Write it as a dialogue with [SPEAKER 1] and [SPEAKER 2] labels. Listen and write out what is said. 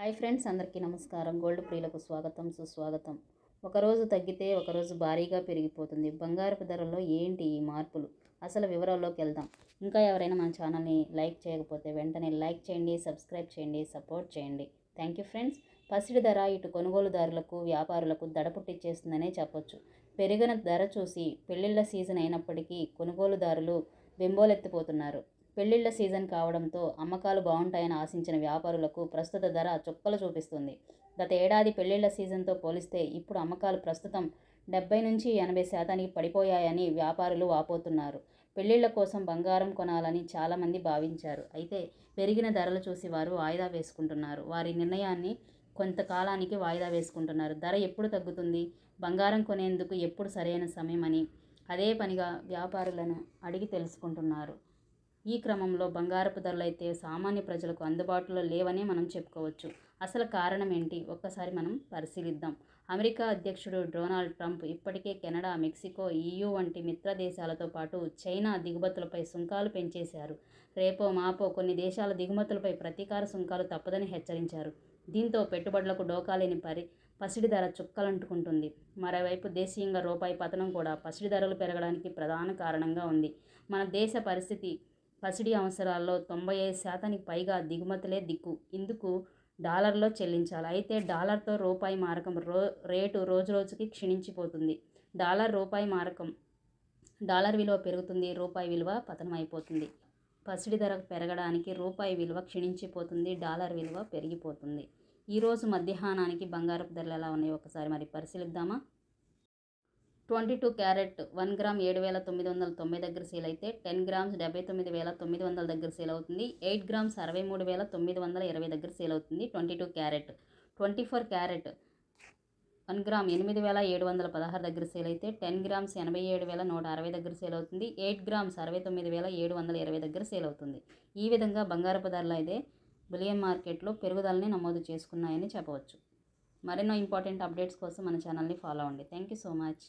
[SPEAKER 1] Hi friends, అందరికీ నమస్కారం. Gold ప్రియులకు స్వాగతం, సుస్వాగతం. ఒకరోజు తగ్గితే ఒకరోజు భారీగా పెరిగిపోతుంది. బంగారపు ధరల్లో ఏంటి ఈ మార్పులు? అసలు వివరాల్లోకి వెళ్దాం. ఇంకా ఎవరైనా మన ఛానల్ని లైక్ చేయకపోతే వెంటనే లైక్ చేయండి, సబ్స్క్రైబ్ చేయండి, సపోర్ట్ చేయండి. Thank you friends. పసిడి ధర ఇటు కొనుగోలుదారులకు, వ్యాపారులకు దడ పుట్టించేస్తుందనే చెప్పొచ్చు. పెరిగిన ధర చూసి పెళ్లిళ్ల సీజన్ అయినప్పటికీ కొనుగోలుదారులు బెంబోలెత్తిపోతున్నారు. పెళ్లిళ్ల సీజన్ కావడంతో అమ్మకాలు బాగుంటాయని ఆశించిన వ్యాపారులకు ప్రస్తుత ధర చుక్కలు చూపిస్తుంది. గత ఏడాది పెళ్లిళ్ల సీజన్తో పోలిస్తే ఇప్పుడు అమ్మకాలు ప్రస్తుతం 70-80% పడిపోయాయని వ్యాపారులు వాపోతున్నారు. పెళ్లిళ్ల కోసం బంగారం కొనాలని చాలామంది భావించారు. అయితే పెరిగిన ధరలు చూసి వారు వాయిదా వేసుకుంటున్నారు. వారి నిర్ణయాన్ని కొంతకాలానికి వాయిదా వేసుకుంటున్నారు. ధర ఎప్పుడు తగ్గుతుంది, బంగారం కొనేందుకు ఎప్పుడు సరైన సమయం అని అదే పనిగా వ్యాపారులను అడిగి తెలుసుకుంటున్నారు. ఈ క్రమంలో బంగారపు ధరలైతే సామాన్య ప్రజలకు అందుబాటులో లేవనే మనం చెప్పుకోవచ్చు. అసలు కారణం ఏంటి ఒక్కసారి మనం పరిశీలిద్దాం. అమెరికా అధ్యక్షుడు డొనాల్డ్ ట్రంప్ ఇప్పటికే కెనడా, మెక్సికో, EU వంటి మిత్ర దేశాలతో పాటు చైనా దిగుమతులపై సుంకాలు పెంచేశారు. రేపో మాపో కొన్ని దేశాల దిగుమతులపై ప్రతీకార సుంకాలు తప్పదని హెచ్చరించారు. దీంతో పెట్టుబడులకు డోకాలేని పసిడి ధర చుక్కలంటుకుంటుంది. మరోవైపు దేశీయంగా రూపాయి పతనం కూడా పసిడి ధరలు పెరగడానికి ప్రధాన కారణంగా ఉంది. మన దేశ పరిస్థితి పసిడి అవసరాల్లో 95% పైగా దిగుమతులే దిక్కు. ఇందుకు డాలర్లో చెల్లించాలి. అయితే డాలర్తో రూపాయి మారకం రేటు రోజురోజుకి క్షీణించిపోతుంది. డాలర్ విలువ పెరుగుతుంది, రూపాయి విలువ పతనమైపోతుంది. పసిడి ధర పెరగడానికి రూపాయి విలువ క్షీణించిపోతుంది, డాలర్ విలువ పెరిగిపోతుంది. ఈరోజు మధ్యాహ్నానికి బంగారపు ధరలు ఎలా ఉన్నాయో ఒకసారి మరి పరిశీలిద్దామా. 22 క్యారెట్ 1 గ్రామ్ 7,990 దగ్గర సేల్ అయితే 10 గ్రామ్స్ 79,900 దగ్గర సేల్ అవుతుంది. 8 గ్రామ్స్ 63,920 దగ్గర సేల్ అవుతుంది. 22 క్యారెట్. 24 క్యారెట్ 1 గ్రామ్ 8,716 దగ్గర సేల్ అయితే 10 గ్రామ్స్ 87,160 దగ్గర సేల్ అవుతుంది. 8 గ్రామ్స్ 69,720 దగ్గర సేల్ అవుతుంది. ఈ విధంగా బంగారపు ధరలు అయితే బులియన్ మార్కెట్లో పెరుగుదలని నమోదు చేసుకున్నాయని చెప్పవచ్చు. మరెన్నో ఇంపార్టెంట్ అప్డేట్స్ కోసం మన ఛానల్ని ఫాలో అవ్వండి. Thank you so much.